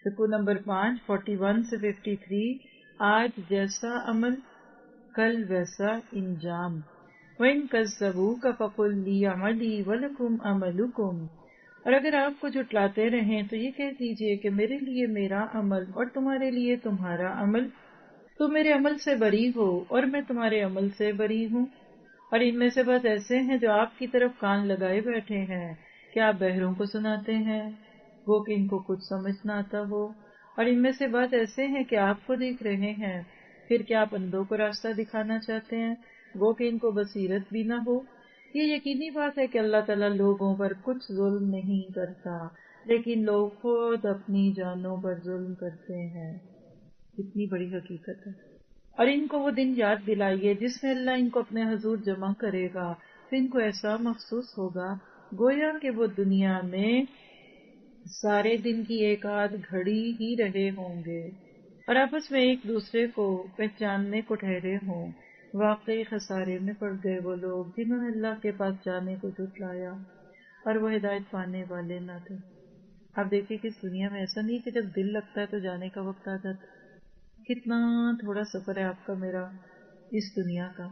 رکوع نمبر 5 41 سے 53. آج جیسا عمل کل ویسا انجام. وَإِن كَذَّبُوكَ فَقُل لِّي عَمَلِي وَلَكُمْ عَمَلُكُمْ. اور اگر آپ کو جھٹلاتے رہیں تو یہ کہہ دیجئے کہ میرے لیے میرا عمل اور تمہارے لیے تمہارا عمل. تم میرے عمل سے بری ہو اور میں تمہارے عمل سے بری ہوں. اور ان میں سے بہت ایسے ہیں جو آپ کی طرف کان لگائے بیٹھے ہیں کہ آپ بہروں کو سناتے ہیں وہ کہ ان کو کچھ سمجھ نہ آتا ہو. اور ان میں سے بہت ایسے ہیں کہ آپ کو دیکھ رہے ہیں پھر کیا آپ اندھوں کو راستہ دکھانا چاہتے ہیں وہ کہ ان کو بصیرت بھی نہ ہو. یہ یقینی بات ہے کہ اللہ تعالیٰ لوگوں پر کچھ ظلم نہیں کرتا لیکن لوگ خود اپنی جانوں پر ظلم کرتے ہیں. کتنی بڑی حقیقت ہے. اور ان کو وہ دن یاد دلائیے جس میں اللہ ان کو اپنے حضور جمع کرے گا تو ان کو ایسا محسوس ہوگا گویا کہ وہ دنیا میں سارے دن کی ایک آدھ گھڑی ہی رہے ہوں گے اور آپس میں ایک دوسرے کو پہچاننے کو ٹھہرے ہوں. واقعی خسارے میں پڑ گئے وہ لوگ جنہوں نے اللہ کے پاس جانے کو جھٹلایا اور وہ ہدایت پانے والے نہ تھے. آپ دیکھیں کہ اس دنیا میں ایسا نہیں کہ جب دل لگتا ہے تو جانے کا وقت آ جاتا. کتنا تھوڑا سفر ہے آپ کا میرا اس دنیا کا.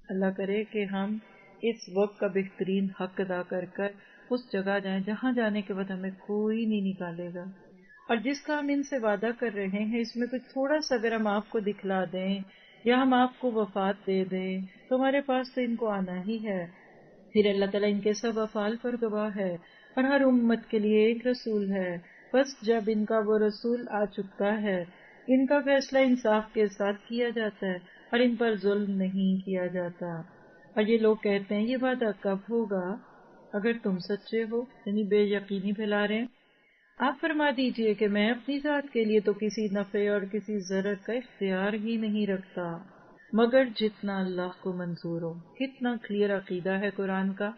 اللہ کرے کہ ہم اس وقت کا بہترین حق ادا کر کر اس جگہ جائیں جہاں جانے کے بعد ہمیں کوئی نہیں نکالے گا. اور جس کا ہم ان سے وعدہ کر رہے ہیں اس میں کچھ تھوڑا سا اگر ہم آپ کو دکھلا دیں یا ہم آپ کو وفات دے دیں تو ہمارے پاس تو ان کو آنا ہی ہے. پھر اللہ تعالیٰ ان کے سب افعال پر گواہ ہے اور ہر امت کے لیے ایک رسول ہے. بس جب ان کا وہ رسول آ چکتا ہے ان کا فیصلہ انصاف کے ساتھ کیا جاتا ہے اور ان پر ظلم نہیں کیا جاتا. اور یہ لوگ کہتے ہیں یہ وعدہ کب ہوگا اگر تم سچے ہو یعنی بے یقینی پھیلا رہے ہیں. آپ فرما دیجئے کہ میں اپنی ذات کے لیے تو کسی نفع اور کسی ضرر کا اختیار ہی نہیں رکھتا مگر جتنا اللہ کو منظور ہو. کتنا کلیئر عقیدہ ہے قرآن کا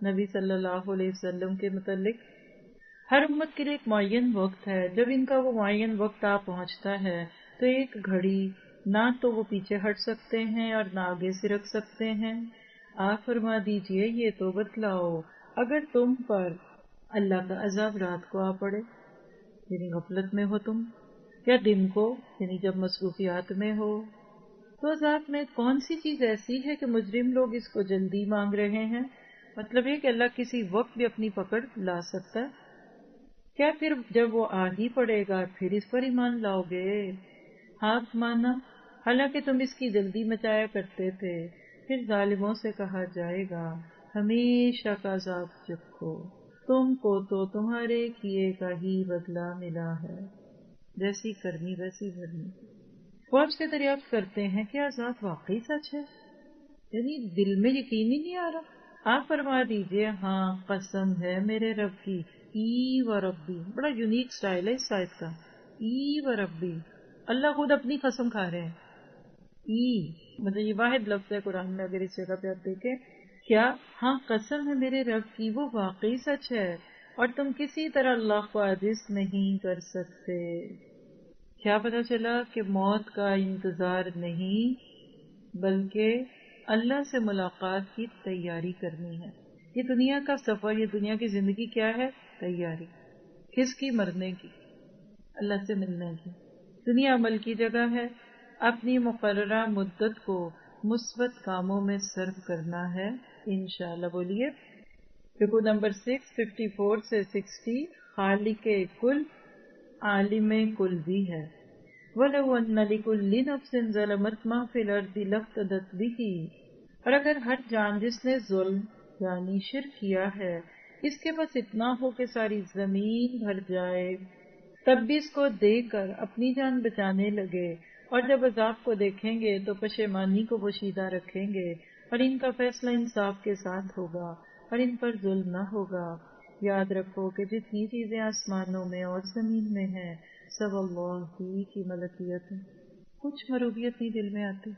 نبی صلی اللہ علیہ وسلم کے متعلق. ہر امت کے لیے ایک معین وقت ہے. جب ان کا وہ معین وقت آ پہنچتا ہے تو ایک گھڑی نہ تو وہ پیچھے ہٹ سکتے ہیں اور نہ آگے سے رکھ سکتے ہیں. آپ فرما دیجئے یہ تو بتلاؤ اگر تم پر اللہ کا عذاب رات کو آ پڑے یعنی غفلت میں ہو تم یا دن کو یعنی جب مصروفیات میں ہو تو عذاب میں کون سی چیز ایسی ہے کہ مجرم لوگ اس کو جلدی مانگ رہے ہیں. مطلب یہ کہ اللہ کسی وقت بھی اپنی پکڑ لا سکتا ہے. کیا پھر جب وہ آ ہی پڑے گا پھر اس پر ایمان لاؤ گے؟ ہاتھ مانا حالانکہ تم اس کی جلدی مچایا کرتے تھے. پھر ظالموں سے کہا جائے گا ہمیشہ کا عذاب چکھو تم کو تو تمہارے کیے کا ہی بدلہ ملا ہے جیسی کرنی ویسی بھرنی. وہ آپ سے دریافت کرتے ہیں کہ عذاب واقعی سچ ہے یعنی دل میں یقین ہی نہیں آ رہا. آپ فرما دیجئے ہاں قسم ہے میرے رب کی. ای و ربی بڑا یونیک سٹائل ہے اس آیت کا. ای و ربی اللہ خود اپنی قسم کھا رہے ہیں. ای مطلب یہ واحد لفظ ہے قرآن میں اگر اس جگہ پہ آپ دیکھیں کیا ہاں قسم ہے میرے رب کی وہ واقعی سچ ہے اور تم کسی طرح اللہ کو عاجز نہیں کر سکتے. کیا پتا چلا کہ موت کا انتظار نہیں بلکہ اللہ سے ملاقات کی تیاری کرنی ہے. یہ دنیا کا سفر یہ دنیا کی زندگی کیا ہے تیاری کس کی مرنے کی اللہ سے ملنے کی. دنیا عمل کی جگہ ہے. اپنی مقررہ مدت کو مثبت کاموں میں صرف کرنا ہے انشاءاللہ. بولیے رکوع نمبر 654 سے 60. خالق کل عالم کل بھی ہے. وَلَوْ أَنَّ لِكُلِّ نَفْسٍ ظَلَمَتْ مَا فِي الْأَرْضِ لَافْتَدَتْ بِهِ. اور اگر ہر جان جس نے ظلم یعنی شرک کیا ہے اس کے پاس اتنا ہو کہ ساری زمین بھر جائے تب بھی اس کو دے کر اپنی جان بچانے لگے اور جب عذاب کو دیکھیں گے تو پشیمانی کو پوشیدہ رکھیں گے اور ان کا فیصلہ انصاف کے ساتھ ہوگا اور ان پر ظلم نہ ہوگا. یاد رکھو کہ جتنی چیزیں آسمانوں میں اور زمین میں ہیں سب اللہ ہی کی ملکیت ہے. کچھ مروبیت نہیں دل میں آتی.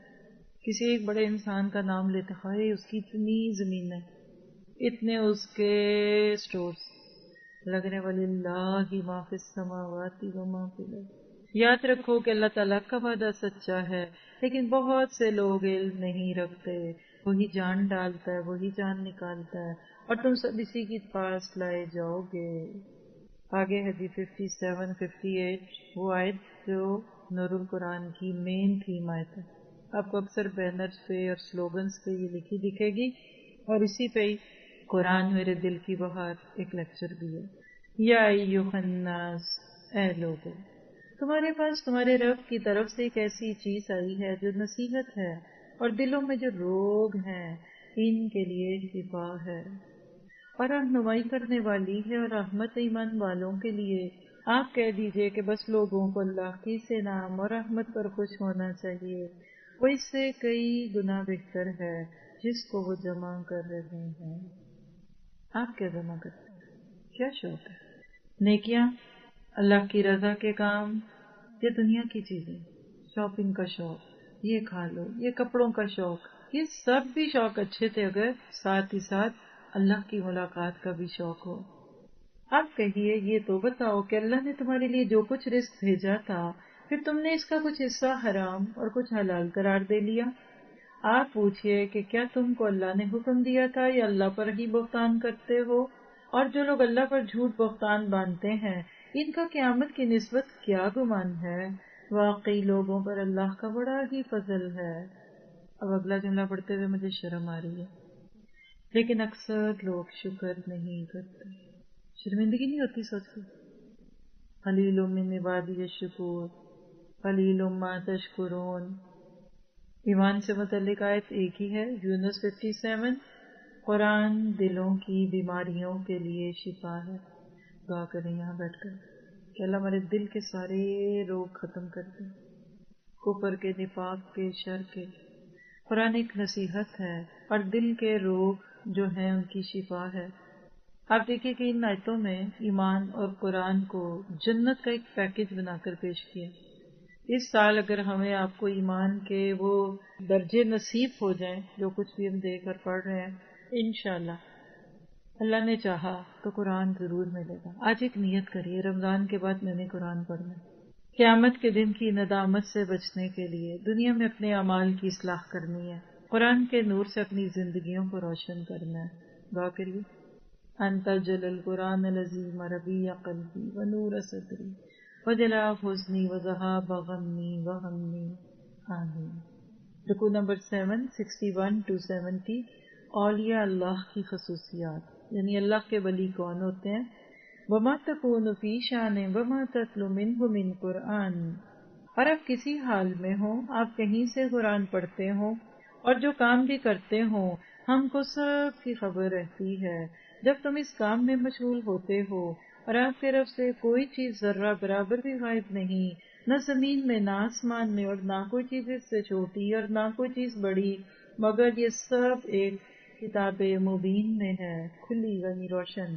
کسی ایک بڑے انسان کا نام لیتے ہیں اس کی اتنی زمین ہے اتنے اس کے سٹورز لگنے والی اللہ ما فی السماوات و ما فی الارض. یاد رکھو کہ اللہ تعالیٰ کا وعدہ سچا ہے لیکن بہت سے لوگ علم نہیں رکھتے. وہی جان ڈالتا ہے وہی جان نکالتا ہے اور تم سب اسی کے پاس لائے جاؤ گے. آگے حدیث 57 58 وہ آیت جو نور القرآن کی مین تھیم آیت ہے. آپ کو اکثر بینرز پہ اور سلوگنز پہ یہ لکھی دکھے گی، اور اسی پہ ہی قرآن میرے دل کی بہار ایک لیکچر بھی ہے. یا ایھا الناس، اے لوگو، تمہارے پاس تمہارے رب کی طرف سے ایک ایسی چیز آئی ہے جو نصیحت ہے، اور دلوں میں جو روگ ہیں ان کے لیے شفا ہے، اور رہنمائی کرنے والی ہے، اور رحمت ایمان والوں کے لیے. آپ کہہ دیجئے کہ بس لوگوں کو اللہ کی سے نام اور رحمت پر خوش ہونا چاہیے، وہ اس سے کئی گنا بہتر ہے جس کو وہ جمع کر رہے ہیں. آپ کیا جمع کرتے ہیں؟ کیا شوق ہے؟ نیکیاں، اللہ کی رضا کے کام، یہ دنیا کی چیزیں، شاپنگ کا شوق، یہ کھا لو، یہ کپڑوں کا شوق، یہ سب بھی شوق اچھے تھے اگر ساتھ ہی ساتھ اللہ کی ملاقات کا بھی شوق ہو. آپ کہیے یہ تو بتاؤ کہ اللہ نے تمہارے لیے جو کچھ رزق بھیجا تھا، پھر تم نے اس کا کچھ حصہ حرام اور کچھ حلال قرار دے لیا. آپ پوچھئے کہ کیا تم کو اللہ نے حکم دیا تھا یا اللہ پر ہی بہتان کرتے ہو؟ اور جو لوگ اللہ پر جھوٹ بہتان باندھتے ہیں ان کا قیامت کی نسبت کیا گمان ہے؟ واقعی لوگوں پر اللہ کا بڑا ہی فضل ہے. اب اگلا جملہ پڑھتے ہوئے مجھے شرم آ رہی ہے، لیکن اکثر لوگ شکر نہیں کرتے. شرمندگی نہیں ہوتی سوچ کے؟ قلیل من عبادی الشکور قلیل ما تشکرون. ایمان سے متعلق آیت ایک ہی ہے، یونس 57. قرآن دلوں کی بیماریوں کے لیے شفا ہے. دعا کریں یہاں بیٹھ کر کہ اللہ ہمارے دل کے سارے روگ ختم کر دیں، کفر کے، نفاق کے، شر کے. قرآن ایک نصیحت ہے اور دل کے روگ جو ہیں ان کی شفا ہے. آپ دیکھیں کہ ان آیتوں میں ایمان اور قرآن کو جنت کا ایک پیکج بنا کر پیش کیا. اس سال اگر ہمیں آپ کو ایمان کے وہ درجے نصیب ہو جائیں جو کچھ بھی ہم دیکھ کر پڑھ رہے ہیں، انشاءاللہ اللہ نے چاہا تو قرآن ضرور ملے گا. آج ایک نیت کریے، رمضان کے بعد میں نے قرآن پڑھنا ہے. قیامت کے دن کی ندامت سے بچنے کے لیے دنیا میں اپنے اعمال کی اصلاح کرنی ہے، قرآن کے نور سے اپنی زندگیوں کو روشن کرنا ہے. دعا کریے. انت جل القرآن العظیم ربیع قلبی ونور صدری وجلاء حزنی وذہاب غمی وہمی. آمین. رکوع نمبر 7 61 to 70. اولیاء اللہ کی خصوصیات، یعنی اللہ کے ولی کون ہوتے ہیں. وما تکون فی شان وما تتلو منہ من قرآن. اور آپ کسی حال میں ہوں، آپ کہیں سے قرآن پڑھتے ہوں اور جو کام بھی کرتے ہوں، ہم کو سب کی خبر رہتی ہے. جب تم اس کام میں مشغول ہوتے ہو اور آپ کے رب سے کوئی چیز ذرہ برابر بھی غائب نہیں، نہ زمین میں نہ آسمان میں، اور نہ کوئی چیز اس سے چھوٹی اور نہ کوئی چیز بڑی، مگر یہ سب ایک کتاب مبین میں ہے، کھلی یعنی روشن.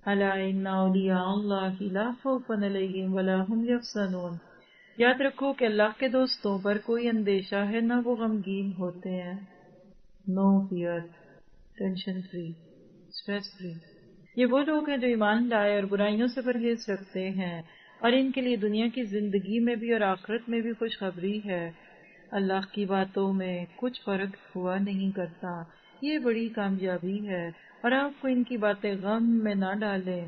الا ان اولیاء اللہ لا خوف علیہم ولا هم یحزنون. یاد رکھو کہ اللہ کے دوستوں پر کوئی اندیشہ ہے نہ وہ غمگین ہوتے ہیں. No fear, tension free, stress free. یہ وہ لوگ ہیں جو ایمان لائے اور برائیوں سے پرہیز رکھتے ہیں، اور ان کے لیے دنیا کی زندگی میں بھی اور آخرت میں بھی خوشخبری ہے. اللہ کی باتوں میں کچھ فرق ہوا نہیں کرتا، یہ بڑی کامیابی ہے، اور آپ کو ان کی باتیں غم میں نہ ڈالیں.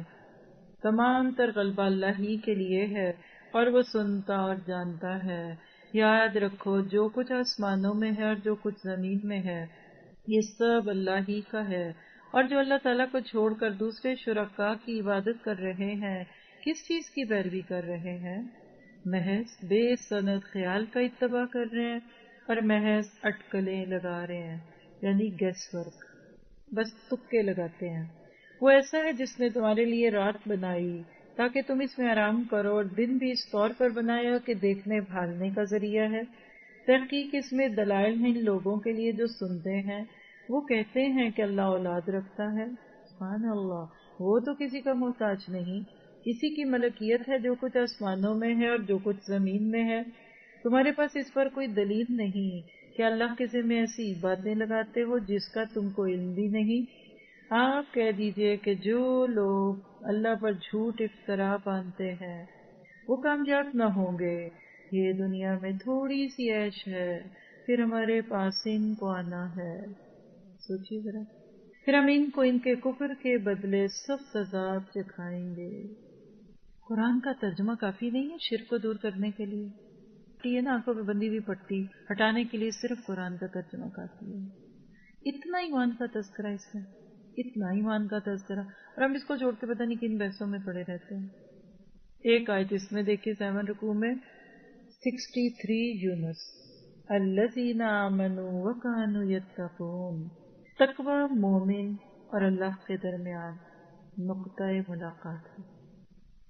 تمام تر غلبہ اللہ ہی کے لیے ہے اور وہ سنتا اور جانتا ہے. یاد رکھو جو کچھ آسمانوں میں ہے اور جو کچھ زمین میں ہے یہ سب اللہ ہی کا ہے. اور جو اللہ تعالیٰ کو چھوڑ کر دوسرے شرکاء کی عبادت کر رہے ہیں، کس چیز کی پیروی کر رہے ہیں؟ محض بے سند خیال کا اتباع کر رہے ہیں اور محض اٹکلیں لگا رہے ہیں، یعنی گیس ورک، بس تکے لگاتے ہیں. وہ ایسا ہے جس نے تمہارے لیے رات بنائی تاکہ تم اس میں آرام کرو، اور دن بھی اس طور پر بنایا کہ دیکھنے بھالنے کا ذریعہ ہے. تحقیق اس میں دلائل ہیں ان لوگوں کے لیے جو سنتے ہیں. وہ کہتے ہیں کہ اللہ اولاد رکھتا ہے. سبحان اللہ، وہ تو کسی کا محتاج نہیں، اسی کی ملکیت ہے جو کچھ آسمانوں میں ہے اور جو کچھ زمین میں ہے. تمہارے پاس اس پر کوئی دلیل نہیں کہ اللہ کے ذمہ ایسی باتیں لگاتے ہو جس کا تم کو علم بھی نہیں. آپ کہہ دیجئے کہ جو لوگ اللہ پر جھوٹ افترا باندھتے ہیں وہ کامیاب نہ ہوں گے. یہ دنیا میں تھوڑی سی عیش ہے، پھر ہمارے پاس ان کو آنا ہے. سوچیے ذرا، پھر ہم ان کو ان کے کفر کے بدلے سخت عذاب چکھائیں گے. قرآن کا ترجمہ کافی نہیں ہے شرک کو دور کرنے کے لیے؟ یہ نا آنکھوں پہ بندی ہوئی پٹی ہٹانے کے لیے صرف قرآن کا ترجمہ کافی ہے. اتنا ایمان کا تذکرہ اس میں، اتنا ایمان کا تذکرہ، اور ہم اس کو چھوڑ کے پتہ نہیں کن بحثوں میں پڑے رہتے ہیں. ایک آیت اس میں دیکھیے 7 رکوع میں 63 یونس، الذین آمنوا وکانوا یتقون. تقوی مومن اور اللہ کے درمیان نقطۂ ملاقات ہے.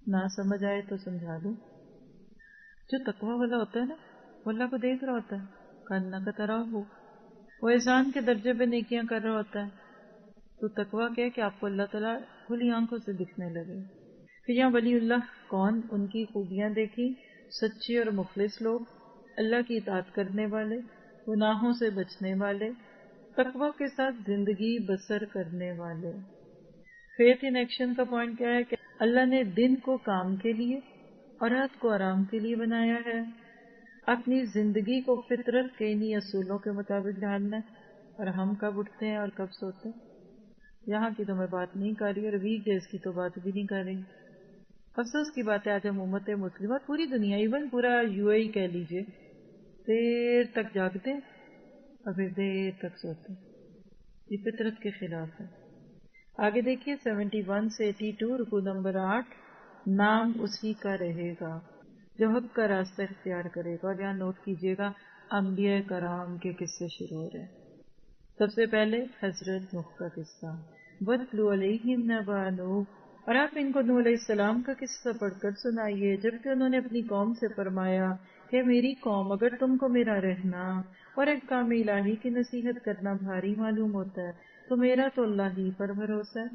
نہ سمجھ آئے تو سمجھا دوں، جو تقوی والا ہوتا ہے نا وہ اللہ کو دیکھ رہا ہوتا ہے، کاننا کا طرح ہو، وہ احسان کے درجے پہ نیکیاں کر رہا ہوتا ہے. تو تقوی کیا ہے کہ آپ کو اللہ تعالیٰ کھلی آنکھوں سے دکھنے لگے. پھر یہاں ولی اللہ کون، ان کی خوبیاں دیکھی، سچے اور مخلص لوگ، اللہ کی اطاعت کرنے والے، گناہوں سے بچنے والے، تقوی کے ساتھ زندگی بسر کرنے والے. فیتھ ان ایکشن کا پوائنٹ کیا ہے کہ اللہ نے دن کو کام کے لیے اور رات کو آرام کے لیے بنایا ہے. اپنی زندگی کو فطرت کے انہی اصولوں کے مطابق ڈھالنا ہے. اور ہم کب اٹھتے ہیں اور کب سوتے ہیں، یہاں کی تو میں بات نہیں کر رہی، اور ویک ڈیز کی تو بات بھی نہیں کر رہی. افسوس کی بات ہے آج ہم امت مسلمہ اور پوری دنیا، ایون پورا UAE کہہ لیجئے، دیر تک جاگتے اور پھر دیر تک سوتے. یہ فطرت کے خلاف ہے. آگے دیکھیے 71 سے 82 رکوع نمبر 8، نام اسی کا رہے گا جو حق کا راستہ اختیار کرے گا. اور یہاں نوٹ کیجیے گا انبیاء کرام کے قصے شروع ہو رہے ہیں. سب سے پہلے حضرت نوح کا قصہ، وَاتْلُ عَلَيْهِمْ نَبَأَ نُوحٍ، اور آپ ان کو نوح علیہ السلام کا قصہ پڑھ کر سنائیے جبکہ انہوں نے اپنی قوم سے فرمایا کہ میری قوم اگر تم کو میرا رہنا اور احکام الہی کی نصیحت کرنا بھاری معلوم ہوتا ہے تو میرا تو اللہ ہی پر بھروسہ ہے.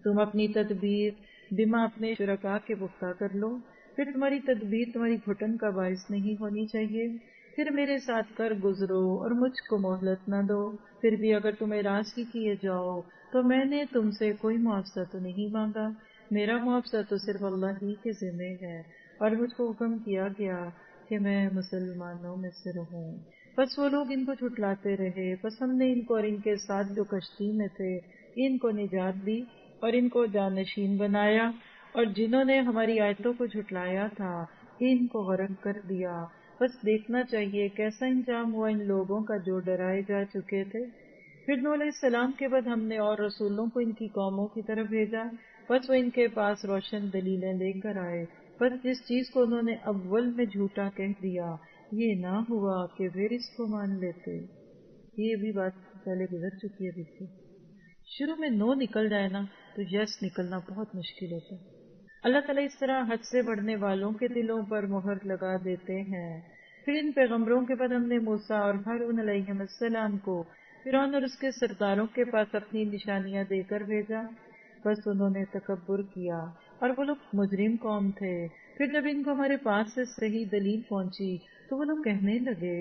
تم اپنی تدبیر بما اپنے شرکاء کے پختہ کر لو، پھر تمہاری تدبیر تمہاری گھٹن کا باعث نہیں ہونی چاہیے. پھر میرے ساتھ کر گزرو اور مجھ کو مہلت نہ دو. پھر بھی اگر تم اعراض ہی کیے جاؤ تو میں نے تم سے کوئی معاوضہ تو نہیں مانگا، میرا معاوضہ تو صرف اللہ ہی کے ذمہ ہے، اور مجھ کو حکم کیا گیا کہ میں مسلمانوں میں سے رہوں. بس وہ لوگ ان کو جھٹلاتے رہے، بس ہم نے ان کو اور ان کے ساتھ جو کشتی میں تھے ان کو نجات دی اور ان کو جانشین بنایا، اور جنہوں نے ہماری آیتوں کو جھٹلایا تھا ان کو غرق کر دیا. بس دیکھنا چاہیے کیسا انجام ہوا ان لوگوں کا جو ڈرائے جا چکے تھے. پھر نوح علیہ السلام کے بعد ہم نے اور رسولوں کو ان کی قوموں کی طرف بھیجا، بس وہ ان کے پاس روشن دلیلیں لے کر آئے. بس جس چیز کو انہوں نے اول میں جھوٹا کہہ دیا یہ نہ ہوا کہ پھر اس کو مان لیتے. یہ بھی بات پہلے گزر چکی ہے. دیکھیے شروع میں نو نکل جائے نا تو یس نکلنا بہت مشکل ہوتا ہے. اللہ تعالیٰ اس طرح حد سے بڑھنے والوں کے دلوں پر مہر لگا دیتے ہیں. پھر ان پیغمبروں کے بعد ہم نے موسیٰ اور ہارون علیہ السلام کو فرعون اور اس کے سرداروں کے پاس اپنی نشانیاں دے کر بھیجا. بس انہوں نے تکبر کیا اور وہ لوگ مجرم قوم تھے. پھر جب ان کو ہمارے پاس سے صحیح دلیل پہنچی تو وہ لوگ کہنے لگے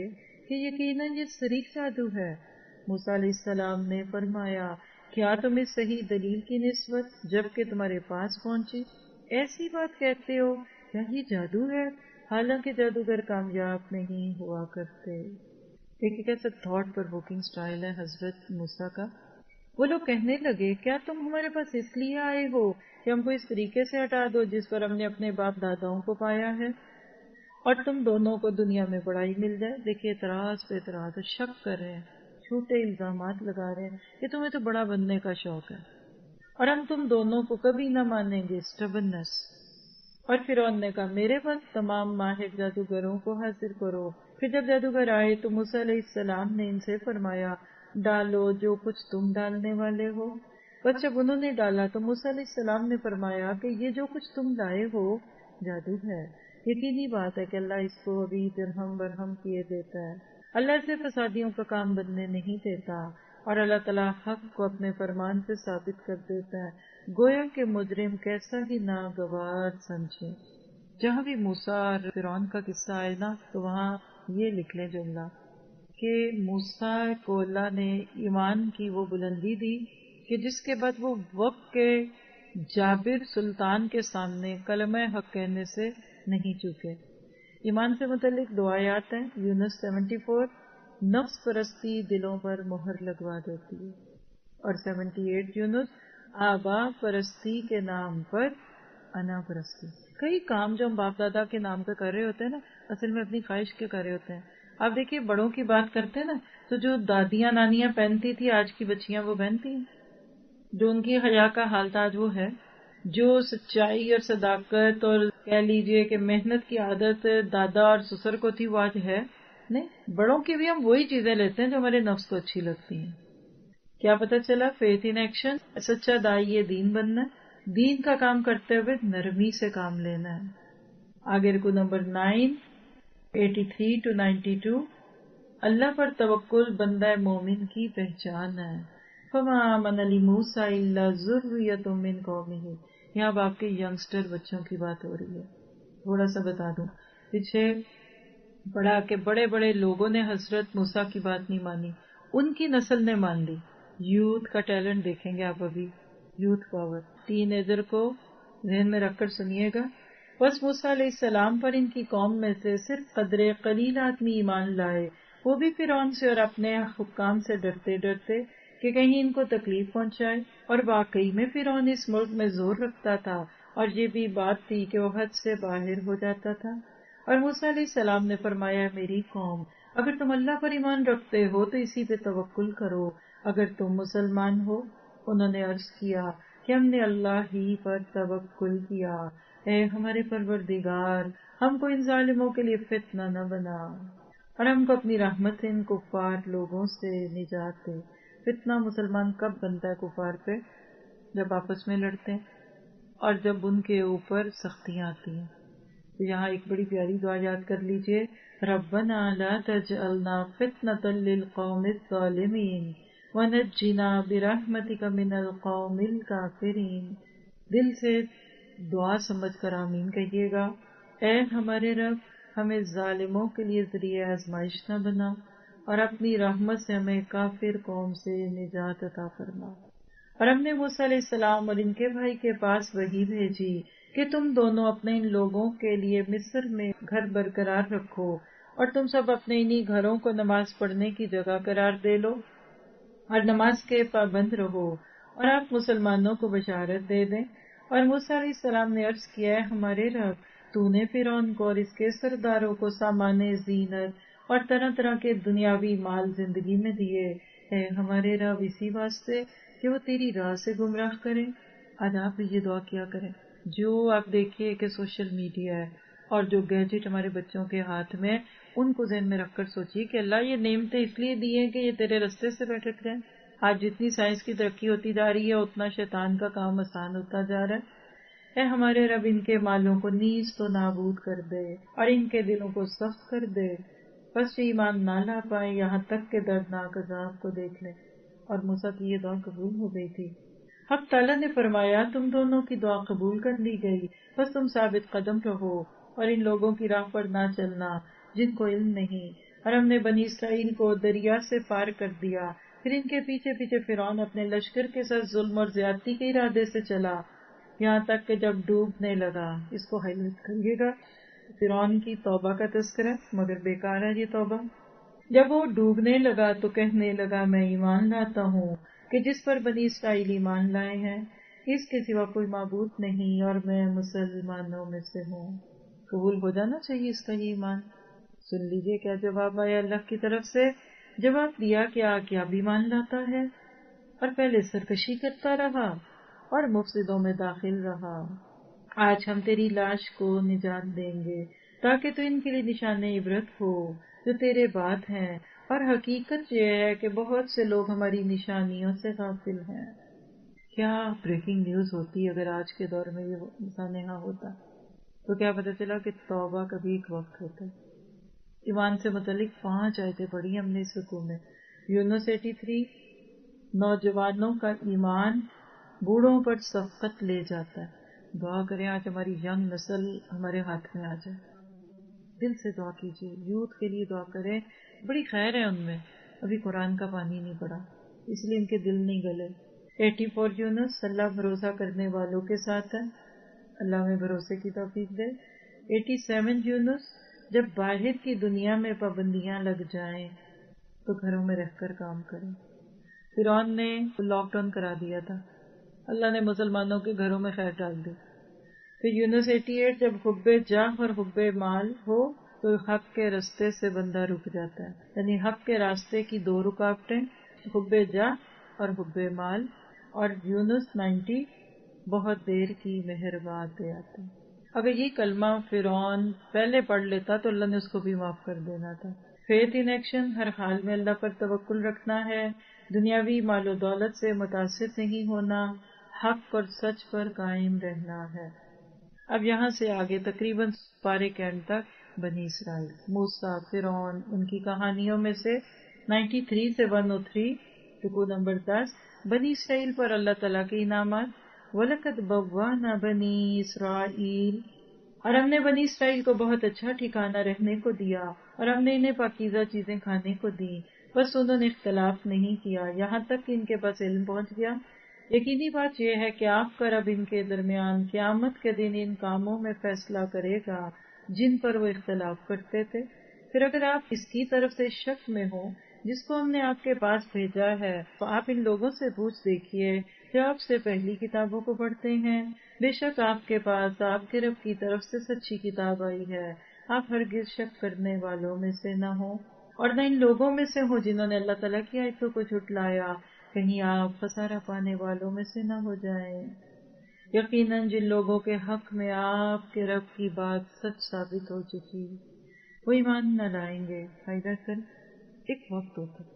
کہ یقیناً یہ شریک جادو ہے. موسیٰ علیہ السلام نے فرمایا کیا تم اس صحیح دلیل کی نسبت جب کہ تمہارے پاس پہنچی ایسی بات کہتے ہو کیا یہ جادو ہے؟ حالانکہ جادوگر کامیاب نہیں ہوا کرتے. دیکھیے کیسا تھاٹ پر ووکنگ سٹائل ہے حضرت موسیٰ کا. وہ لوگ کہنے لگے کیا تم ہمارے پاس اس لیے آئے ہو کہ ہم کو اس طریقے سے ہٹا دو جس پر ہم نے اپنے باپ داداؤں کو پایا ہے اور تم دونوں کو دنیا میں بڑائی مل جائے. دیکھیے اعتراض پہ اعتراض، شک کر رہے ہیں، جھوٹے الزامات لگا رہے ہیں کہ تمہیں تو بڑا بننے کا شوق ہے اور ہم تم دونوں کو کبھی نہ مانیں گے. اسٹبنس. اور فرعون نے کہا میرے پاس تمام ماہر جادوگروں کو حاضر کرو. پھر جب جادوگر آئے تو موسیٰ علیہ السلام نے ان سے فرمایا ڈالو جو کچھ تم ڈالنے والے ہو. بس جب انہوں نے ڈالا تو موسیٰ علیہ السلام نے فرمایا کہ یہ جو کچھ تم لائے ہو جادو ہے. یقینی بات ہے کہ اللہ اس کو ابھی درہم برہم کیے دیتا ہے. اللہ سے فسادیوں کا کام بننے نہیں دیتا اور اللہ تعالیٰ حق کو اپنے فرمان سے ثابت کر دیتا ہے. گویا کہ مجرم کیسا ہی ناگوار سمجھے. جہاں بھی موسیٰ اور فرعون کا قصہ آئے نا تو وہاں یہ لکھ لیں جملہ کہ موسیٰ کو اللہ نے ایمان کی وہ بلندی دی کہ جس کے بعد وہ وقت کے جابر سلطان کے سامنے کلمہ حق کہنے سے نہیں چوکے. ایمان سے متعلق دو آیات ہیں. یونس 74 نفس پرستی دلوں پر مہر لگوا دیتی ہے اور 78 یونس آبا پرستی کے نام پر انا پرستی. کئی کام جو ہم باپ دادا کے نام پہ کر رہے ہوتے ہیں نا، اصل میں اپنی خواہش کے کر رہے ہوتے ہیں. آپ دیکھیے بڑوں کی بات کرتے ہیں نا، تو جو دادیاں نانیاں پہنتی تھی آج کی بچیاں وہ پہنتی ہیں. جو ان کی حیا کا حال تھا آج وہ ہے. جو سچائی اور صداقت اور کہہ لیجئے کہ محنت کی عادت دادا اور سسر کو تھی وہ آج ہے نہیں. بڑوں کی بھی ہم وہی چیزیں لیتے ہیں جو ہمارے نفس کو اچھی لگتی ہیں. کیا پتہ چلا؟ Faith in action. سچا دائی دین بننا، دین کا کام کرتے ہوئے نرمی سے کام لینا ہے. آگے رکو نمبر 9 83 to 92. اللہ پر توکل بندہ مومن کی پہچان ہے. فما آمن لموسیٰ الا ذریۃ من قومہ. یہاں اب آپ کے ینگسٹر بچوں کی بات ہو رہی ہے. تھوڑا سا بتا دوں، پیچھے پڑھا کہ بڑے بڑے لوگوں نے حضرت موسیٰ کی بات نہیں مانی، ان کی نسل نے مان لی. یوتھ کا ٹیلنٹ دیکھیں گے آپ ابھی، یوتھ پاور. ٹین ایجر کو ذہن میں رکھ کر سنیے گا. بس موسیٰ علیہ السلام پر ان کی قوم میں سے صرف قدر قلیل آدمی ایمان لائے، وہ بھی فرعون سے اور اپنے حکام سے ڈرتے ڈرتے کہ کہیں ان کو تکلیف پہنچائے. اور واقعی میں فرعون اس ملک میں زور رکھتا تھا، اور یہ بھی بات تھی کہ وہ حد سے باہر ہو جاتا تھا. اور موسیٰ علیہ السلام نے فرمایا، میری قوم اگر تم اللہ پر ایمان رکھتے ہو تو اسی پہ توکل کرو اگر تم مسلمان ہو. انہوں نے عرض کیا کہ ہم نے اللہ ہی پر توکل کیا. اے ہمارے پروردگار، ہم کو ان ظالموں کے لیے فتنہ نہ بنا، اور ہم کو اپنی رحمت سے ان کفار لوگوں سے نجات دے. فتنہ مسلمان کب بنتا ہے کفار پہ؟ جب آپس میں لڑتے ہیں اور جب ان کے اوپر سختیاں آتی ہیں. تو یہاں ایک بڑی پیاری دعا یاد کر لیجئے، ربنا لا تجعلنا فتنة للقوم الظالمین ونجنا برحمتک من القوم الکافرین. دل سے دعا سمجھ کر آمین کہیے گا. اے ہمارے رب، ہمیں ظالموں کے لیے ذریعہ آزمائش نہ بنا، اور اپنی رحمت سے ہمیں کافر قوم سے نجات عطا فرما. اور ہم نے موسیٰ علیہ السلام اور ان کے بھائی کے پاس وحی بھیجی کہ تم دونوں اپنے ان لوگوں کے لیے مصر میں گھر برقرار رکھو، اور تم سب اپنے انہی گھروں کو نماز پڑھنے کی جگہ قرار دے لو اور نماز کے پابند رہو، اور آپ مسلمانوں کو بشارت دے دیں. اور موسیٰ علیہ السلام نے عرض کیا، ہے ہمارے رب، تو نے فرعون کو اور اس کے سرداروں کو سامان زینت اور طرح طرح کے دنیاوی مال زندگی میں دیے. ہے ہمارے رب اسی واسطے کہ وہ تیری راہ سے گمراہ کریں. آج آپ یہ دعا کیا کریں. جو آپ دیکھیے کہ سوشل میڈیا ہے اور جو گیجٹ ہمارے بچوں کے ہاتھ میں، ان کو ذہن میں رکھ کر سوچیے کہ اللہ یہ نعمتیں اس لیے دی ہیں کہ یہ تیرے رستے سے بھٹک جائیں. آج جتنی سائنس کی ترقی ہوتی جا رہی ہے اتنا شیطان کا کام آسان ہوتا جا رہا ہے. اے ہمارے رب، ان کے مالوں کو نیز تو نابود کر دے اور ان کے دلوں کو سخت کر دے، بس یہ ایمان نہ لا پائے یہاں تک کہ دردناک عذاب کو دیکھ لیں. اور موسیٰ کی یہ دعا قبول ہو گئی تھی. حق تعالیٰ نے فرمایا، تم دونوں کی دعا قبول کر لی گئی، بس تم ثابت قدم رہو اور ان لوگوں کی راہ پر نہ چلنا جن کو علم نہیں. اور ہم نے بنی اسرائیل کو دریا سے پار کر دیا، پھر ان کے پیچھے پیچھے فرعون اپنے لشکر کے ساتھ ظلم اور زیادتی کے ارادے سے چلا، یہاں تک کہ جب ڈوبنے لگا. اس کو ہائی لائٹ کریے گا، فرعون کی توبہ کا تذکرہ، مگر بیکار ہے یہ توبہ. جب وہ ڈوبنے لگا تو کہنے لگا، میں ایمان لاتا ہوں کہ جس پر بنی اسرائیل ایمان لائے ہیں اس کے سوا کوئی معبود نہیں، اور میں مسلمانوں میں سے ہوں. قبول ہو جانا چاہیے اس کا یہ ایمان. سن لیجئے کیا جواب آیا اللہ کی طرف سے. جواب دیا، کیا بھی مان لاتا ہے اور پہلے سرکشی کرتا رہا اور مفسدوں میں داخل رہا. آج ہم تیری لاش کو نجات دیں گے تاکہ تو ان کے لیے نشان عبرت ہو جو تیرے بعد ہیں، اور حقیقت یہ ہے کہ بہت سے لوگ ہماری نشانیوں سے غافل ہیں. کیا بریکنگ نیوز ہوتی اگر آج کے دور میں یہ سانحہ ہوتا. تو کیا پتہ چلا کہ توبہ کا بھی ایک وقت ہوتا ہے. ایمان سے متعلق 5 آیتیں پڑھی ہم نے اس رکوع میں. یونس 83. نوجوانوں کا ایمان بوڑھوں پر سبقت لے جاتا ہے. دعا کریں آج ہماری ینگ نسل ہمارے ہاتھ میں آ جائے. دل سے دعا کیجیے، یوتھ کے لیے دعا کریں. بڑی خیر ہے ان میں، ابھی قرآن کا پانی نہیں پڑا اس لیے ان کے دل نہیں گلے. 84 یونس. اللہ بھروسہ کرنے والوں کے ساتھ ہے، اللہ میں بھروسے کی توفیق دے. 87 یونس. جب باہر کی دنیا میں پابندیاں لگ جائیں تو گھروں میں رہ کر کام کریں. فرعون نے لاک ڈاؤن کرا دیا تھا، اللہ نے مسلمانوں کے گھروں میں خیر ڈال دی. پھر یونس 88 جب حب جاہ اور حب مال ہو تو حق کے راستے سے بندہ رک جاتا ہے، یعنی حق کے راستے کی دو رکاوٹیں حب جاہ اور حب مال. اور یونس 90 بہت دیر کی مہربان پہ آتے ہیں. اگر یہ کلمہ فرعون پہلے پڑھ لیتا تو اللہ نے اس کو بھی معاف کر دینا تھا. فیتھ ان ایکشن، ہر حال میں اللہ پر توکل رکھنا ہے، دنیاوی مال و دولت سے متاثر نہیں ہونا، حق اور سچ پر قائم رہنا ہے. اب یہاں سے آگے تقریباً پارے کے اینڈ تک بنی اسرائیل، موسیٰ، فرعون، ان کی کہانیوں میں سے 93 سے 103 رکوع نمبر 10 بنی اسرائیل پر اللہ تعالیٰ کے انعامات. وَلَقَدْ بَوَّأْنَا بَنِي إِسْرَائِيلَ، اور ہم نے بنی اسرائیل کو بہت اچھا ٹھکانہ رہنے کو دیا، اور ہم نے انہیں پاکیزہ چیزیں کھانے کو دی، بس انہوں نے اختلاف نہیں کیا یہاں تک کہ ان کے پاس علم پہنچ گیا. یقینی بات یہ ہے کہ آپ کا رب ان کے درمیان قیامت کے دن ان کاموں میں فیصلہ کرے گا جن پر وہ اختلاف کرتے تھے. پھر اگر آپ اس کی طرف سے شک میں ہوں جس کو ہم نے آپ کے پاس بھیجا ہے تو آپ ان لوگوں سے پوچھ دیکھیے جو آپ سے پہلی کتابوں کو پڑھتے ہیں، بے شک آپ کے پاس آپ کے رب کی طرف سے سچی کتاب آئی ہے، آپ ہرگز شک کرنے والوں میں سے نہ ہوں اور نہ ان لوگوں میں سے ہوں جنہوں نے اللہ تعالیٰ کی آیتوں کو جھٹلایا، کہیں آپ خسارہ پانے والوں میں سے نہ ہو جائیں. یقیناً جن لوگوں کے حق میں آپ کے رب کی بات سچ ثابت ہو چکی وہ ایمان نہ لائیں گے. ایک وقت ہوتا ہے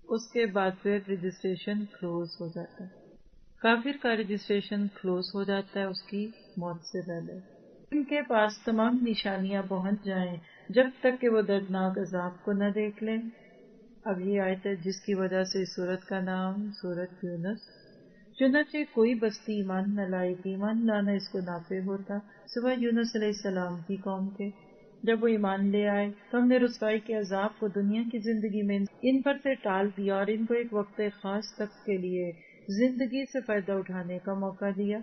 اس کے بعد پھر رجسٹریشن کلوز ہو جاتا ہے. کافر کا رجسٹریشن کلوز ہو جاتا ہے اس کی موت سے پہلے. ان کے پاس تمام نشانیاں پہنچ جائیں جب تک کہ وہ دردناک عذاب کو نہ دیکھ لیں. اب یہ آیت ہے جس کی وجہ سے اس سورت کا نام سورت یونس. چنانچہ کوئی بستی ایمان نہ لائے گی، ایمان لانا اس کو نافع ہوتا سوائے یونس علیہ السلام کی قوم کے. جب وہ ایمان لے آئے تو ہم نے رسوائی کے عذاب کو دنیا کی زندگی میں ان پر سے ٹال دیا اور ان کو ایک وقت خاص تک کے لیے زندگی سے فائدہ اٹھانے کا موقع دیا.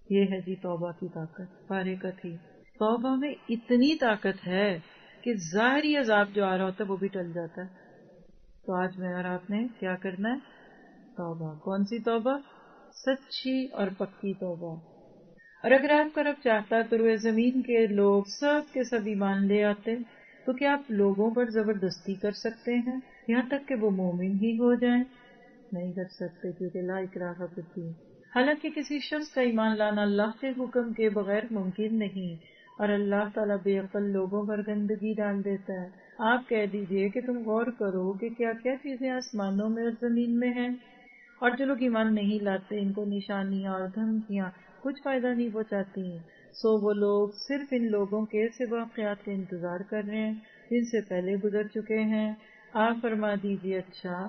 یہ ہے جی توبہ کی طاقت. پارے کا تھی توبہ میں اتنی طاقت ہے کہ ظاہری عذاب جو آ رہا ہوتا ہے وہ بھی ٹل جاتا ہے. تو آج میں اور آپ نے کیا کرنا ہے؟ توبہ. کون سی توبہ؟ سچی اور پکی توبہ. اور اگر آپ کا رب چاہتا تو روئے زمین کے لوگ سب کے سب ایمان لے آتے تو کیا آپ لوگوں پر زبردستی کر سکتے ہیں یہاں تک کہ وہ مومن ہی ہو جائیں؟ نہیں کر سکتے، کیونکہ لا اکراہ فی الدین. حالانکہ کسی شخص کا ایمان لانا اللہ کے حکم کے بغیر ممکن نہیں، اور اللہ تعالیٰ بے عقل لوگوں پر گندگی ڈال دیتا ہے. آپ کہہ دیجئے کہ تم غور کرو کہ کیا کیا چیزیں آسمانوں میں اور زمین میں ہیں، اور جو لوگ ایمان نہیں لاتے ان کو نشانیاں اور دھمکیاں کچھ فائدہ نہیں پہنچاتی ہیں. سو وہ لوگ صرف ان لوگوں کے ایسے واقعات کا انتظار کر رہے ہیں جن سے پہلے گزر چکے ہیں. آپ فرما دیجئے اچھا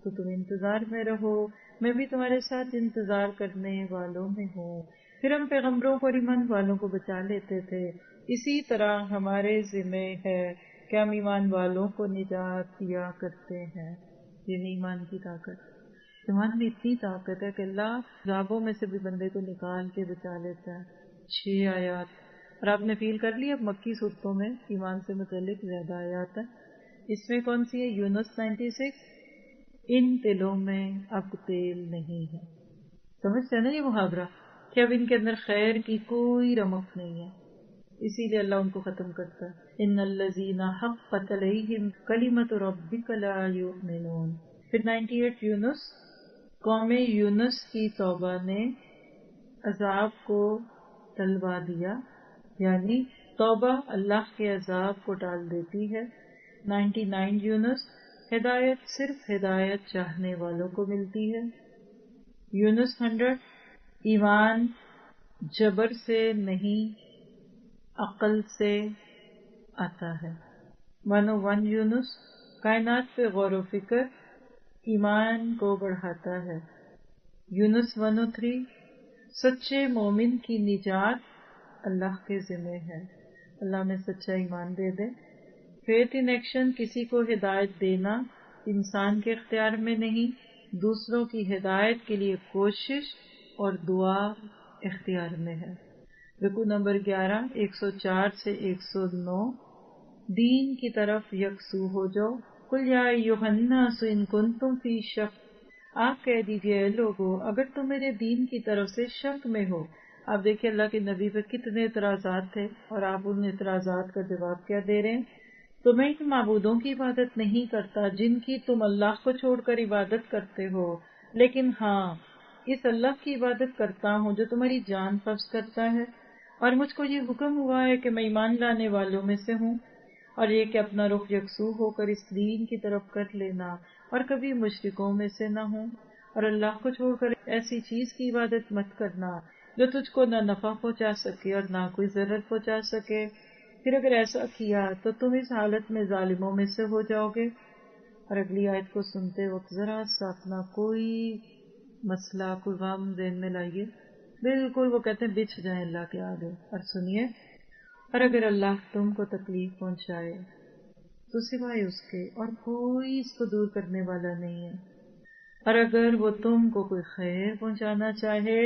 تو تم انتظار میں رہو، میں بھی تمہارے ساتھ انتظار کرنے والوں میں ہوں. پھر ہم پیغمبروں کو اور ایمان والوں کو بچا لیتے تھے. اسی طرح ہمارے ذمہ ہے کہ ہم ایمان والوں کو نجات دیا کرتے ہیں. یہ ایمان کی طاقت. ایمان میں اتنی طاقت ہے کہ اللہ عذابوں میں سے بھی بندے کو نکال کے بچا لیتا ہے. 6 آیات. اور آپ نے فیل کر لی اب مکی صورتوں میں ایمان سے متعلق زیادہ آیات ہیں. اس میں کون سی ہے؟ یونس 96. ان دلوں میں اب تیل نہیں ہے. سمجھتے ہیں نا یہ محاورہ کہ اب ان کے اندر خیر کی کوئی رمق نہیں ہے، اسی لیے اللہ ان کو ختم کرتا ہے. ان الذین حقت علیہم کلمۃ ربک لا یؤمنون. پھر 98 یونس. قوم یونس کی توبہ نے عذاب کو ٹلوا دیا، یعنی توبہ اللہ کے عذاب کو ٹال دیتی ہے. 99 یونس. ہدایت صرف ہدایت چاہنے والوں کو ملتی ہے. یونس 100. ایمان جبر سے نہیں عقل سے آتا ہے. 101 یونس. کائنات پہ غور و فکر ایمان کو بڑھاتا ہے. یونس 103. سچے مومن کی نجات اللہ کے ذمہ ہے، اللہ میں سچا ایمان دے دے. Faith in action. کسی کو ہدایت دینا انسان کے اختیار میں نہیں، دوسروں کی ہدایت کے لیے کوشش اور دعا اختیار میں ہے. رکوع نمبر 11 104 سے 109. دین کی طرف یکسو ہو جاؤ. قل یا ایھا الناس ان کنتم فی شک. آپ کہہ دیجئے اے لوگو اگر تم میرے دین کی طرف سے شک میں ہو. آپ دیکھیں اللہ کے نبی پہ کتنے اعتراضات تھے اور آپ ان اعتراضات کا جواب کیا دے رہے ہیں. تو میں ان معبودوں کی عبادت نہیں کرتا جن کی تم اللہ کو چھوڑ کر عبادت کرتے ہو، لیکن ہاں اس اللہ کی عبادت کرتا ہوں جو تمہاری جان قبض کرتا ہے، اور مجھ کو یہ حکم ہوا ہے کہ میں ایمان لانے والوں میں سے ہوں، اور یہ کہ اپنا رخ یکسو ہو کر اس دین کی طرف کر لینا اور کبھی مشرکوں میں سے نہ ہوں، اور اللہ کو چھوڑ کر ایسی چیز کی عبادت مت کرنا جو تجھ کو نہ نفع پہنچا سکے اور نہ کوئی ضرر پہنچا سکے. پھر اگر ایسا کیا تو تم اس حالت میں ظالموں میں سے ہو جاؤ گے. اور اگلی آیت کو سنتے وقت ذرا سا اپنا کوئی مسئلہ کوئی غم ذہن میں لائیے، بالکل وہ کہتے ہیں بچھ جائیں اللہ کے آگے اور سنیے. اور اگر اللہ تم کو تکلیف پہنچائے تو سوائے اس کے اور کوئی اس کو دور کرنے والا نہیں ہے، اور اگر وہ تم کو کوئی خیر پہنچانا چاہے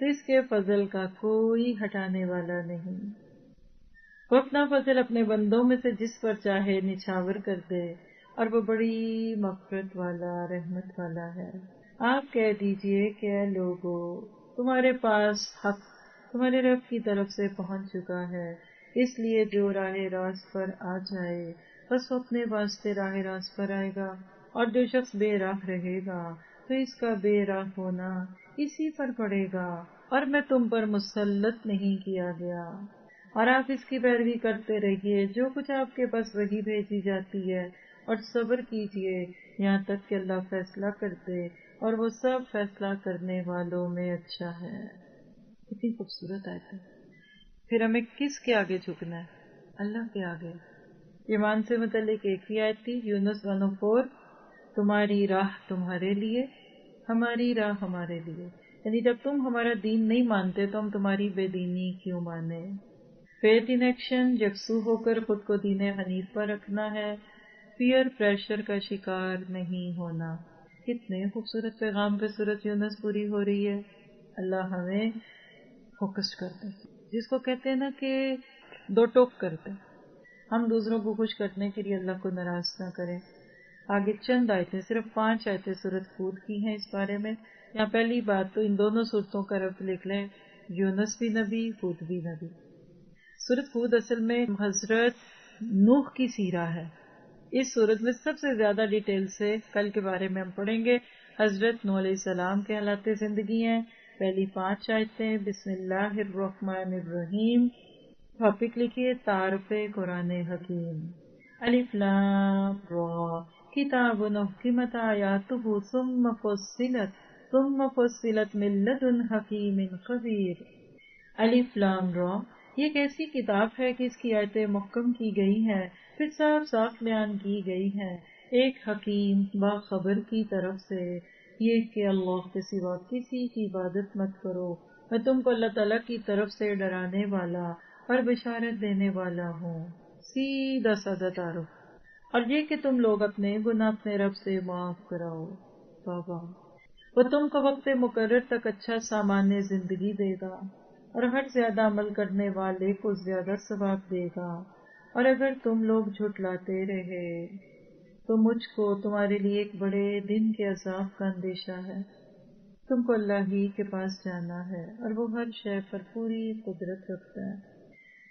تو اس کے فضل کا کوئی ہٹانے والا نہیں. وہ اپنا فضل اپنے بندوں میں سے جس پر چاہے نچھاور کر دے، اور وہ بڑی مغفرت والا رحمت والا ہے. آپ کہہ دیجئے کہ اے لوگو تمہارے پاس حق تمہارے رب کی طرف سے پہنچ چکا ہے، اس لیے جو راہ راست پر آ جائے بس وہ اپنے واسطے راہ راست پر آئے گا، اور جو شخص بے راہ رہے گا تو اس کا بے راہ ہونا اسی پر پڑے گا، اور میں تم پر مسلط نہیں کیا گیا. اور آپ اس کی پیروی کرتے رہیے جو کچھ آپ کے پاس وہی بھیجی جاتی ہے، اور صبر کیجیے یہاں تک کہ اللہ فیصلہ کر دے، اور وہ سب فیصلہ کرنے والوں میں اچھا ہے. کتنی خوبصورت آیت ہے. پھر ہمیں کس کے آگے جھکنا ہے؟ اللہ کے آگے. ایمان سے متعلق ایک ہی آیت تھی، یونس 104، تمہاری راہ تمہارے لیے ہماری راہ ہمارے لیے. یعنی جب تم ہمارا دین نہیں مانتے تو ہم تمہاری بے دینی کیوں مانے. فیتھ ان ایکشن، یکسو ہو کر خود کو دین حنیف پر رکھنا ہے، پیئر پریشر کا شکار نہیں ہونا. کتنے خوبصورت پیغام پہ سورۃ یونس پوری ہو رہی ہے. اللہ ہمیں فوکس کرتے جس کو کہتے ہیں نا کہ دو ٹوک کرتے، ہم دوسروں کو خوش کرنے کے لیے اللہ کو ناراض نہ کریں. آگے چند آیتیں، صرف 5 آیتیں سورۃ ہود کی ہیں اس بارے میں. یہاں پہلی بات تو ان دونوں صورتوں کا ربط لکھ لیں، یونس بھی نبی، ہود بھی نبی. سورۃ ہود اصل میں حضرت نوح کی سیرہ ہے. اس سورت میں سب سے زیادہ ڈیٹیل سے کل کے بارے میں ہم پڑھیں گے. حضرت نوح علیہ السلام کے حالات زندگی ہیں. پہلی 5 آیتیں، بسم اللہ الرحمن الرحیم. ٹاپک لکھیے تعارف قرآن حکیم. الف لام را کتاب احکمت آیاتہ ثم فصلت من لدن حکیم خبیر. الف لام را، یہ ایک ایسی کتاب ہے کہ اس کی آیتیں محکم کی گئی ہیں، پھر صاف صاف بیان کی گئی ہیں ایک حکیم باخبر کی طرف سے، یہ کہ اللہ کے سوا کسی کی عبادت مت کرو، میں تم کو اللہ تعالیٰ کی طرف سے ڈرانے والا اور بشارت دینے والا ہوں. سیدھا سادہ تعارف. اور یہ کہ تم لوگ اپنے گناہ اپنے رب سے معاف کراؤ. بابا وہ تم کو وقت مقرر تک اچھا سامان زندگی دے گا، اور ہر زیادہ عمل کرنے والے کو زیادہ ثواب دے گا. اور اگر تم لوگ جھٹلاتے رہے تو مجھ کو تمہارے لیے ایک بڑے دن کے عذاب کا اندیشہ ہے. تم کو اللہ ہی کے پاس جانا ہے اور وہ ہر شے پر پوری قدرت رکھتا ہے.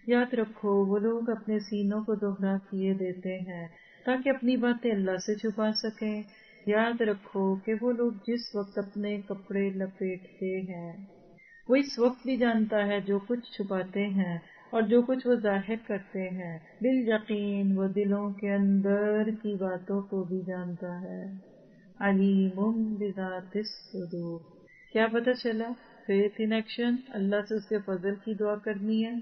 یاد رکھو وہ لوگ اپنے سینوں کو دوہرا کیے دیتے ہیں تاکہ اپنی باتیں اللہ سے چھپا سکیں. یاد رکھو کہ وہ لوگ جس وقت اپنے کپڑے لپیٹتے ہیں وہ اس وقت بھی جانتا ہے جو کچھ چھپاتے ہیں اور جو کچھ وہ ظاہر کرتے ہیں. بالیقین وہ دلوں کے اندر کی باتوں کو بھی جانتا ہے. علیم بذات الصدور. کیا پتہ چلا؟ فیتھ ان ایکشن، اللہ سے اس کے فضل کی دعا کرنی ہے،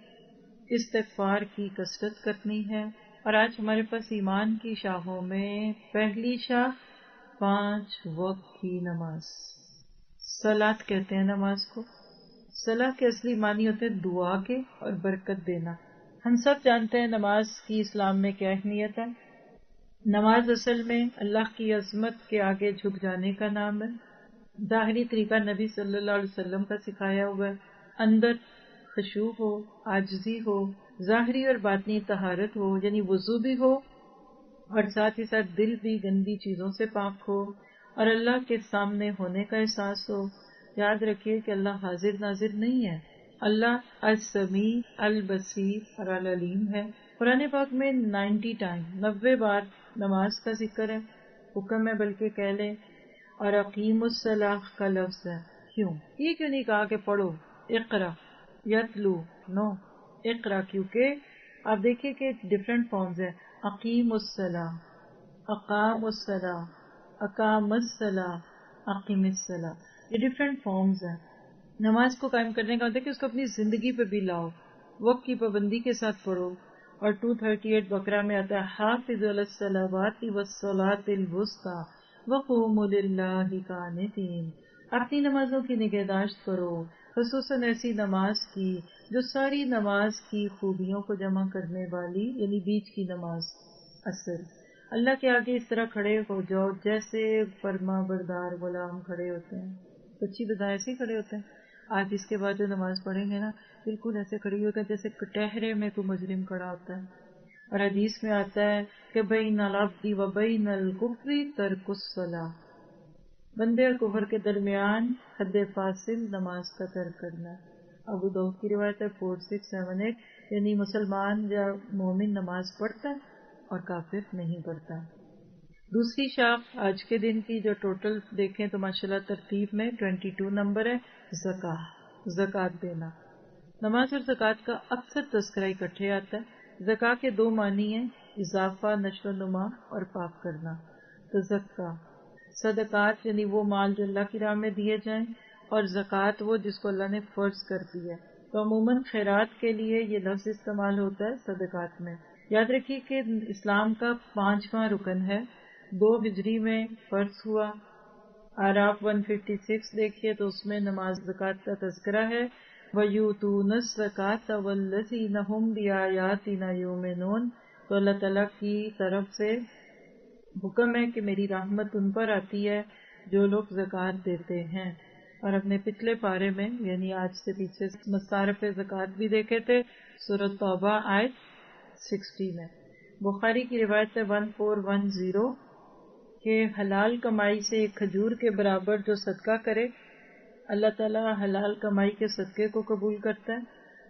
استغفار کی کثرت کرنی ہے. اور آج ہمارے پاس ایمان کی شاخوں میں پہلی شاخ 5 وقت کی نماز. صلاۃ کہتے ہیں نماز کو. صلاح کے اصلی معنی ہوتے ہیں دعا کے اور برکت دینا. ہم سب جانتے ہیں نماز کی اسلام میں کیا اہمیت ہے. نماز اصل میں اللہ کی عظمت کے آگے جھک جانے کا نام ہے. ظاہری طریقہ نبی صلی اللہ علیہ وسلم کا سکھایا ہوا ہے. اندر خشوع ہو، عاجزی ہو، ظاہری اور باطنی طہارت ہو، یعنی وضو بھی ہو اور ساتھ ہی ساتھ دل بھی گندی چیزوں سے پاک ہو، اور اللہ کے سامنے ہونے کا احساس ہو. یاد رکھیے کہ اللہ حاضر ناظر نہیں ہے، اللہ السمیع البصیر اور العلیم ہے۔ قرآن پاک میں 90 بار نماز کا ذکر ہے، حکم ہے بلکہ کہہ لیں، اور اقیم الصلاۃ کا لفظ ہے۔ کیوں نہیں کہا کہ پڑھو، اقرا یتلو، نو، اقرا، کیونکہ آپ دیکھیے کہ ڈفرینٹ فارمز ہیں، اقیم الصلاۃ، اقام الصلاۃ، اقام الصلاۃ، اقیم الصلاۃ، یہ ڈفرینٹ فارمز ہیں۔ نماز کو قائم کرنے کا مطلب کہ اس کو اپنی زندگی پہ بھی لاؤ، وقت کی پابندی کے ساتھ پڑھو۔ اور 238 بقرہ میں آتا ہے حافظوا علی الصلوات والصلاۃ الوسطی وقوموا للہ قانتین، اپنی نمازوں کی نگہداشت کرو، خصوصاً ایسی نماز کی جو ساری نماز کی خوبیوں کو جمع کرنے والی، یعنی بیچ کی نماز عصر۔ اللہ کے آگے اس طرح کھڑے ہو جاؤ جیسے فرما بردار غلام کھڑے ہوتے ہیں، سچی بتائیں ایسے ہی کھڑے ہوتے ہیں۔ آج اس کے بعد جو نماز پڑھیں گے نا، بالکل ایسے کھڑی ہوگا جیسے کٹہرے میں کوئی مجرم کھڑا ہوتا ہے۔ اور حدیث میں آتا ہے کہ بین العبد و بین الکفر ترک الصلاۃ، بندے اور کفر کے درمیان حد فاصل نماز کا ترک کرنا ہے۔ ابو داؤد کی روایت ہے 4678، یعنی مسلمان یا مومن نماز پڑھتا ہے اور کافر نہیں پڑھتا۔ دوسری شاخ آج کے دن کی جو ٹوٹل دیکھیں تو ماشاءاللہ ترتیب میں 22 نمبر ہے، زکوٰۃ دینا۔ نماز اور زکوٰۃ کا اکثر تذکرہ اکٹھے آتا ہے۔ زکوٰۃ کے 2 معنی ہیں، اضافہ، نشو و نما اور پاک کرنا۔ تزکیٰ، صدقات یعنی وہ مال جو اللہ کی راہ میں دیے جائیں، اور زکوٰۃ وہ جس کو اللہ نے فرض کر دی ہے۔ تو عموماً خیرات کے لیے یہ لفظ استعمال ہوتا ہے صدقات میں۔ یاد رکھیے کہ اسلام کا 5واں رکن ہے، 2 ہجری میں فرض ہوا۔ اعراف 156 دیکھیے تو اس میں نماز زکوٰۃ کا تذکرہ ہے، وَيُؤْتُونَ الزَّكَاةَ وَالَّذِينَ هُمْ بِآيَاتِنَا يُؤْمِنُونَ، تو اللہ تعالیٰ کی طرف سے حکم ہے کہ میری رحمت ان پر آتی ہے جو لوگ زکوٰۃ دیتے ہیں۔ اور اپنے پچھلے پارے میں یعنی آج سے پیچھے مصارف زکوٰۃ بھی دیکھے تھے، سورۃ توبہ آیت 60 میں۔ بخاری کی روایت ہے 1410 کہ حلال کمائی سے ایک کھجور کے برابر جو صدقہ کرے، اللہ تعالیٰ حلال کمائی کے صدقے کو قبول کرتا ہے،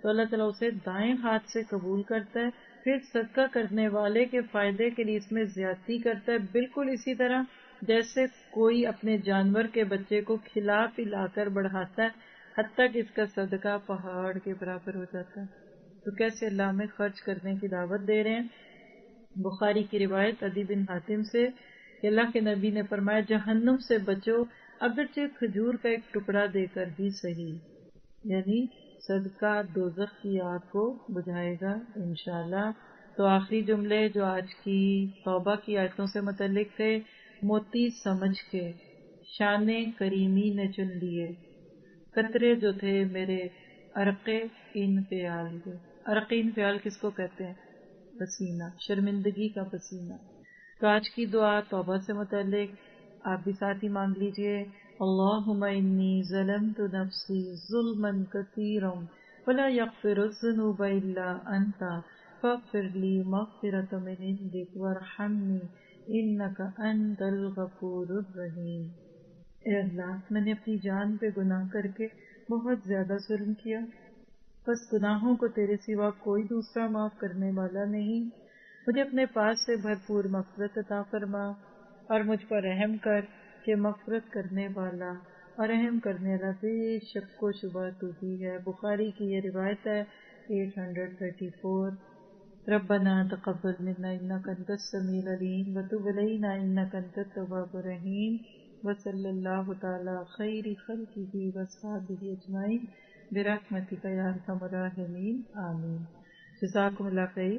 تو اللہ تعالیٰ اسے دائیں ہاتھ سے قبول کرتا ہے، پھر صدقہ کرنے والے کے فائدے کے لیے اس میں زیادتی کرتا ہے، بالکل اسی طرح جیسے کوئی اپنے جانور کے بچے کو کھلا پلا کر بڑھاتا ہے، حتیٰ کہ اس کا صدقہ پہاڑ کے برابر ہو جاتا ہے۔ تو کیسے اللہ میں خرچ کرنے کی دعوت دے رہے ہیں۔ بخاری کی روایت عدی بن حاتم سے کہ اللہ کے نبی نے فرمایا جہنم سے بچو اگرچہ کھجور کا ایک ٹکڑا دے کر بھی صحیح، یعنی صدقہ دوزخ کی آگ کو بجھائے گا انشاءاللہ۔ تو آخری جملے جو آج کی توبہ کی آیتوں سے متعلق تھے، موتی سمجھ کے شان کریمی نے چن لیے قطرے جو تھے میرے عرق انفعال کے۔ عرق انفعال کس کو کہتے ہیں؟ پسینہ، شرمندگی کا پسینہ۔ تو آج کی دعا توبہ سے متعلق آپ بھی ساتھ ہی مانگ لیجئے، اللہم انی ظلمت نفسی ظلما کثیرا ولا یغفر الذنوب الا انت فاغفر لی مغفرۃ من عندک وارحمنی انک انت الغفور الرحیم۔ اے اللہ، میں نے اپنی جان پہ گناہ کر کے بہت زیادہ ظلم کیا، بس گناہوں کو تیرے سوا کوئی دوسرا معاف کرنے والا نہیں، مجھے اپنے پاس سے بھرپور مغفرت عطا فرما اور مجھ پر رحم کر کہ مغفرت کرنے والا اور رحم کرنے والا بے شک و شبہ تو ہی ہے۔ بخاری کی یہ روایت ہے 834۔ ربنا تقبل منا انک انت السمیع العلیم وتب علینا انک انت التواب الرحیم وصلی اللہ تعالی خیر خلقہ واصحابہ اجمعین برحمتک یا ارحم الراحمین، آمین۔ جزاکم اللہ خیر۔